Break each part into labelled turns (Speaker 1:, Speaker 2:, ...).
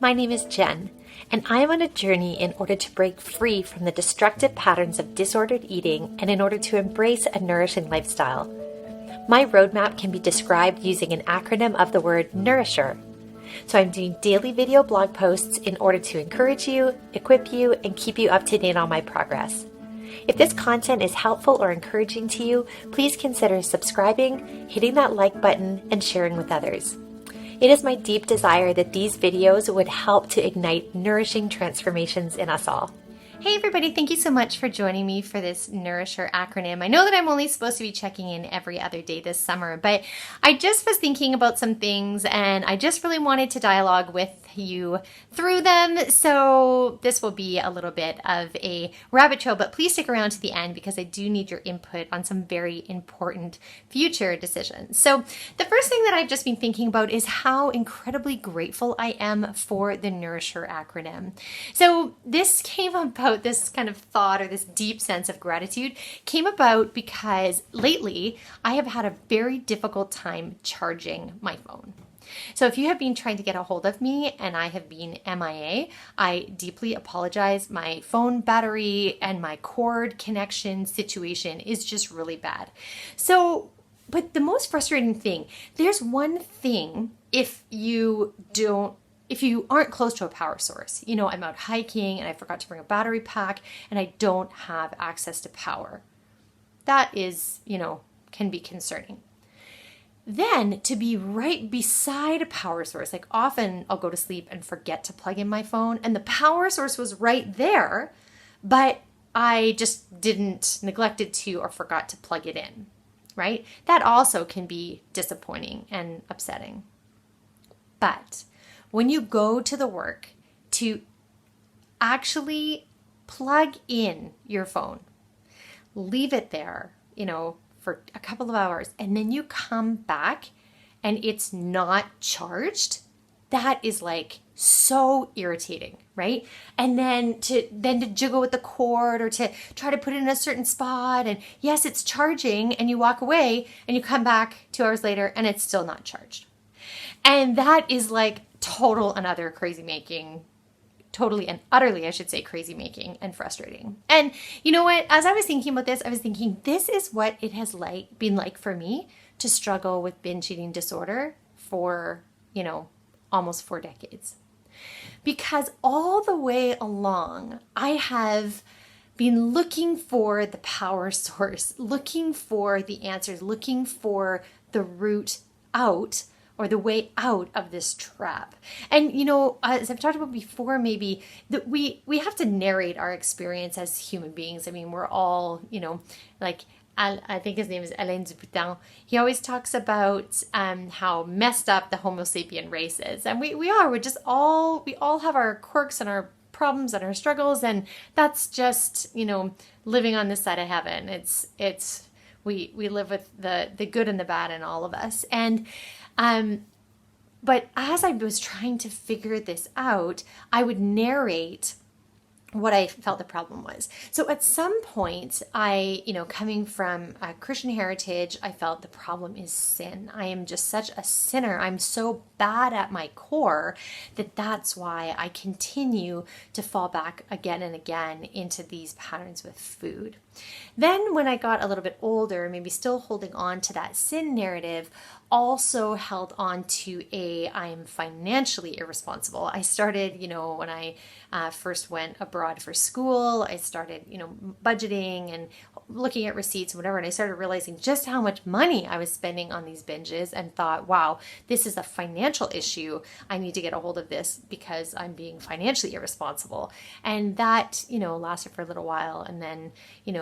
Speaker 1: My name is Jen, and I am on a journey in order to break free from the destructive patterns of disordered eating and in order to embrace a nourishing lifestyle. My roadmap can be described using an acronym of the word Nourisher. So I'm doing daily video blog posts in order to encourage you, equip you, and keep you up to date on my progress. If this content is helpful or encouraging to you, please consider subscribing, hitting that like button, and sharing with others. It is my deep desire that these videos would help to ignite nourishing transformations in us all. Hey everybody, thank you so much for joining me for this Nourisher acronym. I know that I'm only supposed to be checking in every other day this summer, but I just was thinking about some things and I just really wanted to dialogue with you through them. So this will be a little bit of a rabbit trail, but please stick around to the end because I do need your input on some very important future decisions. So the first thing that I've just been thinking about is how incredibly grateful I am for the Nourisher acronym. So this came about, this kind of thought or this deep sense of gratitude came about because lately I have had a very difficult time charging my phone. So if you have been trying to get a hold of me and I have been MIA, I deeply apologize. My phone battery and my cord connection situation is just really bad. So, but the most frustrating thing, there's one thing if you aren't close to a power source. You know, I'm out hiking and I forgot to bring a battery pack and I don't have access to power. That is, can be concerning. Then to be right beside a power source, like often I'll go to sleep and forget to plug in my phone and the power source was right there, but I just neglected to or forgot to plug it in, right? That also can be disappointing and upsetting. But when you go to the work to actually plug in your phone, leave it there, for a couple of hours, and then you come back and it's not charged, that is like so irritating, right? And then to jiggle with the cord or to try to put it in a certain spot, and yes, it's charging, and you walk away and you come back 2 hours later and it's still not charged. And that is like totally and utterly, I should say, crazy making and frustrating. And you know what? As I was thinking about this, I was thinking this is what it has been like for me to struggle with binge eating disorder for, almost 4 decades. Because all the way along, I have been looking for the power source, looking for the answers, looking for the route out or the way out of this trap. And, as I've talked about before, maybe that we have to narrate our experience as human beings. I mean, we're all, like, I think his name is Alain Duputin. He always talks about how messed up the Homo sapien race is. And we all have our quirks and our problems and our struggles. And that's just, living on this side of heaven. We live with the good and the bad in all of us. And but as I was trying to figure this out, I would narrate what I felt the problem was. So at some point, coming from a Christian heritage, I felt the problem is sin. I am just such a sinner. I'm so bad at my core that's why I continue to fall back again and again into these patterns with food. Then when I got a little bit older, maybe still holding on to that sin narrative, also held on to I am financially irresponsible. I started, when I first went abroad for school, I started, budgeting and looking at receipts and whatever. And I started realizing just how much money I was spending on these binges and thought, wow, this is a financial issue. I need to get a hold of this because I'm being financially irresponsible. And that, lasted for a little while. And then,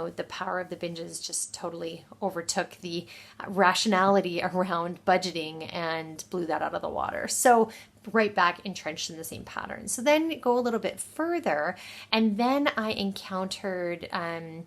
Speaker 1: the power of the binges just totally overtook the rationality around budgeting and blew that out of the water. So right back entrenched in the same pattern. So then go a little bit further, and then I encountered, I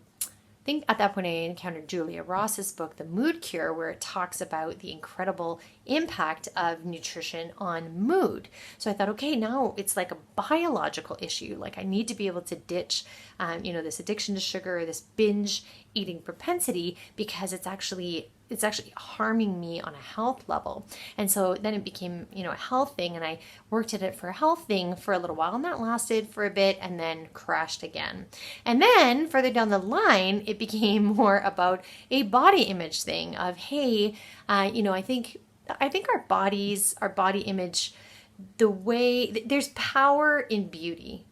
Speaker 1: think at that point I encountered Julia Ross's book, The Mood Cure, where it talks about the incredible impact of nutrition on mood. So I thought, okay, now it's like a biological issue. Like I need to be able to ditch, this addiction to sugar, this binge eating propensity, because it's actually it's actually harming me on a health level. And so then it became, a health thing, and I worked at it for a health thing for a little while, and that lasted for a bit and then crashed again. And then further down the line, it became more about a body image thing of, hey, I think our body image, the way there's power in beauty,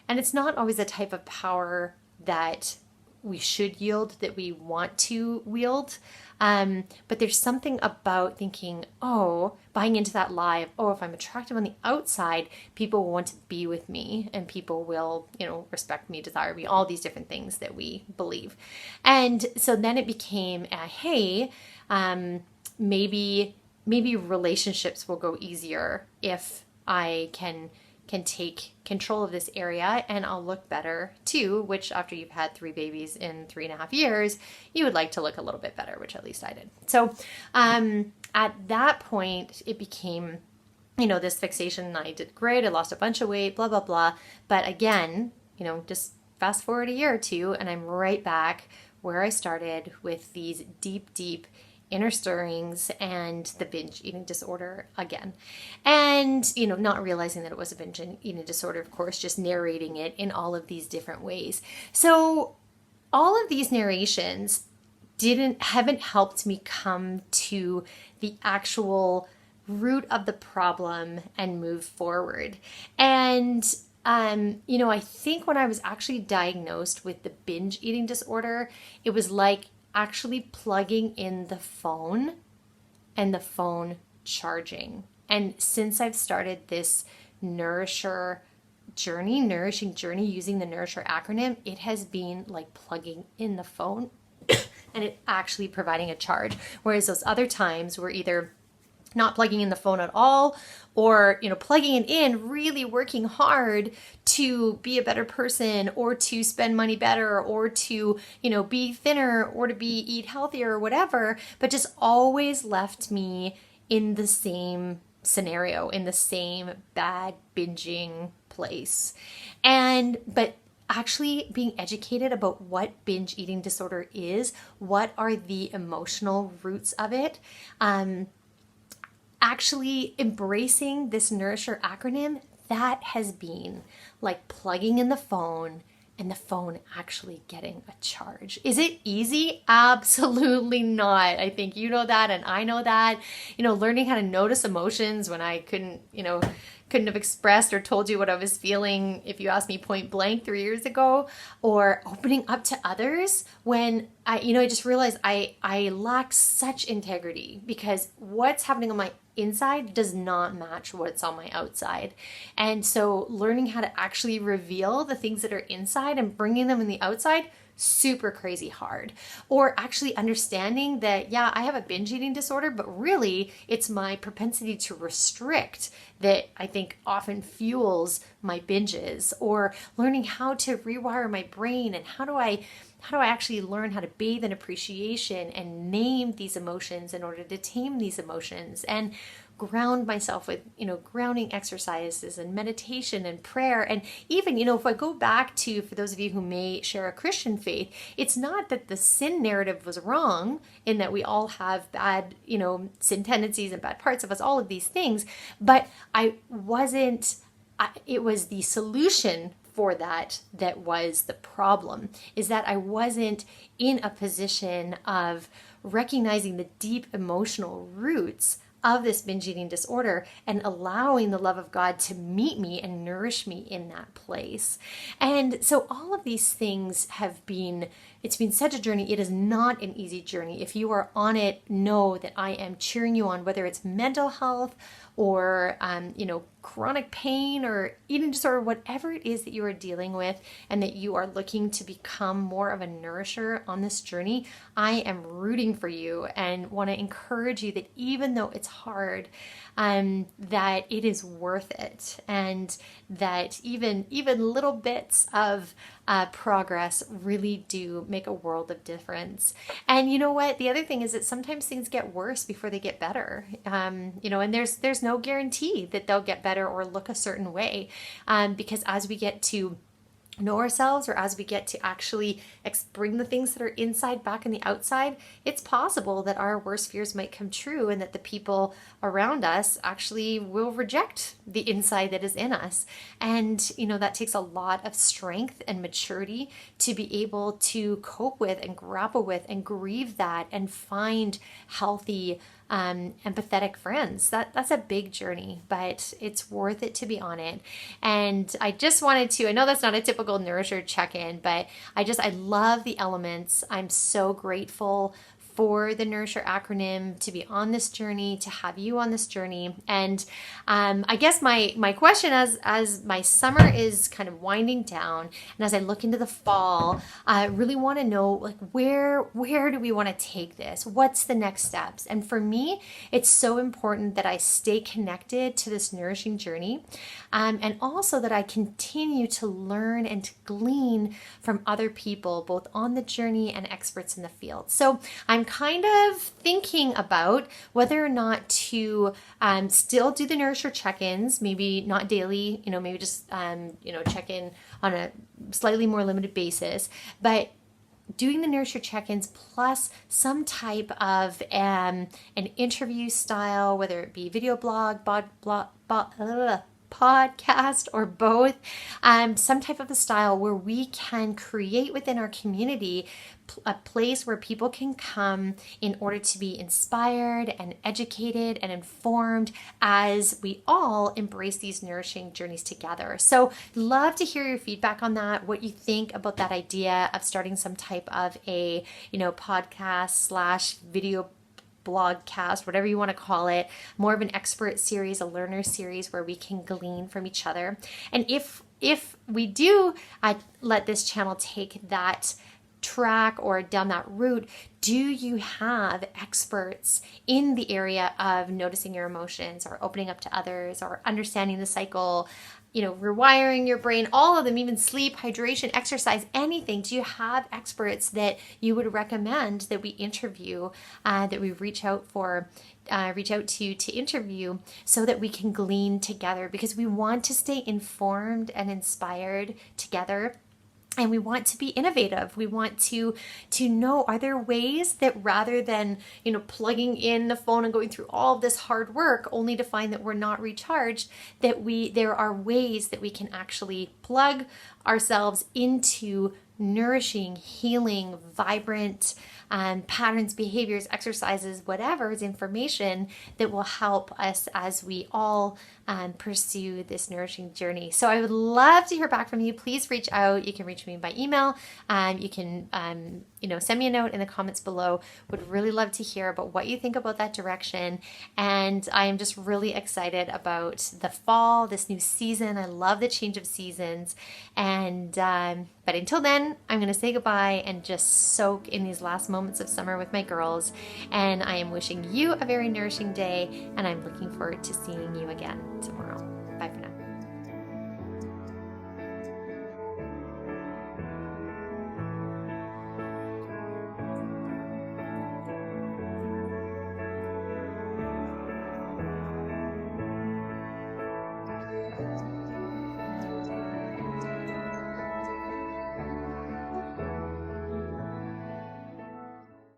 Speaker 1: and it's not always the type of power that we should yield, that we want to wield. But there's something about thinking, buying into that lie of, if I'm attractive on the outside, people will want to be with me, and people will, respect me, desire me, all these different things that we believe. And so then it became, hey, maybe relationships will go easier if I can take control of this area, and I'll look better too, which after you've had 3 babies in 3.5 years, you would like to look a little bit better, which at least I did. So at that point, it became, this fixation. I did great. I lost a bunch of weight, blah, blah, blah. But again, just fast forward a year or two, and I'm right back where I started with these deep, deep inner stirrings and the binge eating disorder again. And, not realizing that it was a binge eating disorder, of course, just narrating it in all of these different ways. So all of these narrations haven't helped me come to the actual root of the problem and move forward. And I think when I was actually diagnosed with the binge eating disorder, it was like actually plugging in the phone and the phone charging. And since I've started this Nourishing journey using the Nourisher acronym, it has been like plugging in the phone and it actually providing a charge. Whereas those other times were either not plugging in the phone at all, or, plugging it in, really working hard to be a better person, or to spend money better, or to, be thinner, or to eat healthier or whatever, but just always left me in the same scenario, in the same bad binging place. But actually being educated about what binge eating disorder is, what are the emotional roots of it, actually embracing this Nourisher acronym, that has been like plugging in the phone and the phone actually getting a charge. Is it easy? Absolutely not. I think you know that, and I know that. Learning how to notice emotions when I couldn't have expressed or told you what I was feeling if you asked me point blank 3 years ago, or opening up to others when I just realized I lack such integrity, because what's happening on my inside does not match what's on my outside. And so learning how to actually reveal the things that are inside and bringing them in the outside, super crazy hard. Or actually understanding that, yeah, I have a binge eating disorder, but really it's my propensity to restrict that I think often fuels my binges. Or learning how to rewire my brain, and how do I actually learn how to bathe in appreciation and name these emotions in order to tame these emotions, and ground myself with, grounding exercises and meditation and prayer. And even, if I go back to, for those of you who may share a Christian faith, it's not that the sin narrative was wrong in that we all have bad, sin tendencies and bad parts of us, all of these things, but it was the solution for that was the problem, is that I wasn't in a position of recognizing the deep emotional roots of this binge eating disorder and allowing the love of God to meet me and nourish me in that place. And so all of these things it's been such a journey. It is not an easy journey. If you are on it, know that I am cheering you on, whether it's mental health or, chronic pain or eating disorder, whatever it is that you are dealing with and that you are looking to become more of a nourisher on this journey. I am rooting for you and want to encourage you that even though it's hard, that it is worth it, and that even little bits of progress really do make a world of difference. And you know what? The other thing is that sometimes things get worse before they get better. And there's no guarantee that they'll get better or look a certain way, because as we get to know ourselves, or as we get to actually bring the things that are inside back in the outside, it's possible that our worst fears might come true and that the people around us actually will reject the inside that is in us. And, that takes a lot of strength and maturity to be able to cope with and grapple with and grieve that and find healthy, empathetic friends. That's a big journey, but it's worth it to be on it. And I just wanted to, I know that's not a typical Nourisher check-in, but I love the elements. I'm so grateful for the Nourisher acronym, to be on this journey, to have you on this journey. And I guess my question as my summer is kind of winding down, and as I look into the fall, I really want to know, like, where do we want to take this? What's the next steps? And for me, it's so important that I stay connected to this nourishing journey, and also that I continue to learn and to glean from other people, both on the journey and experts in the field. So I'm kind of thinking about whether or not to still do the Nourisher check-ins, maybe not daily, maybe just, check in on a slightly more limited basis, but doing the Nourisher check-ins plus some type of an interview style, whether it be video blog, podcast, or both, some type of a style where we can create within our community a place where people can come in order to be inspired and educated and informed as we all embrace these nourishing journeys together. So love to hear your feedback on that, what you think about that idea of starting some type of a, podcast / video blogcast, whatever you want to call it, more of an expert series, a learner series where we can glean from each other. And if we do let this channel take that track or down that route, do you have experts in the area of noticing your emotions or opening up to others or understanding the cycle, rewiring your brain, all of them, even sleep, hydration, exercise, anything? Do you have experts that you would recommend that we interview, that we reach out to interview, so that we can glean together? Because we want to stay informed and inspired together. And we want to be innovative. We want to know, are there ways that rather than, plugging in the phone and going through all of this hard work only to find that we're not recharged, that there are ways that we can actually plug ourselves into nourishing, healing, vibrant patterns, behaviors, exercises, whatever is information that will help us as we all pursue this nourishing journey. So I would love to hear back from you. Please reach out. You can reach me by email. You can send me a note in the comments below. Would really love to hear about what you think about that direction. And I am just really excited about the fall, this new season. I love the change of seasons. And but until then, I'm going to say goodbye and just soak in these last moments of summer with my girls. And I am wishing you a very nourishing day, and I'm looking forward to seeing you again tomorrow. Bye for now.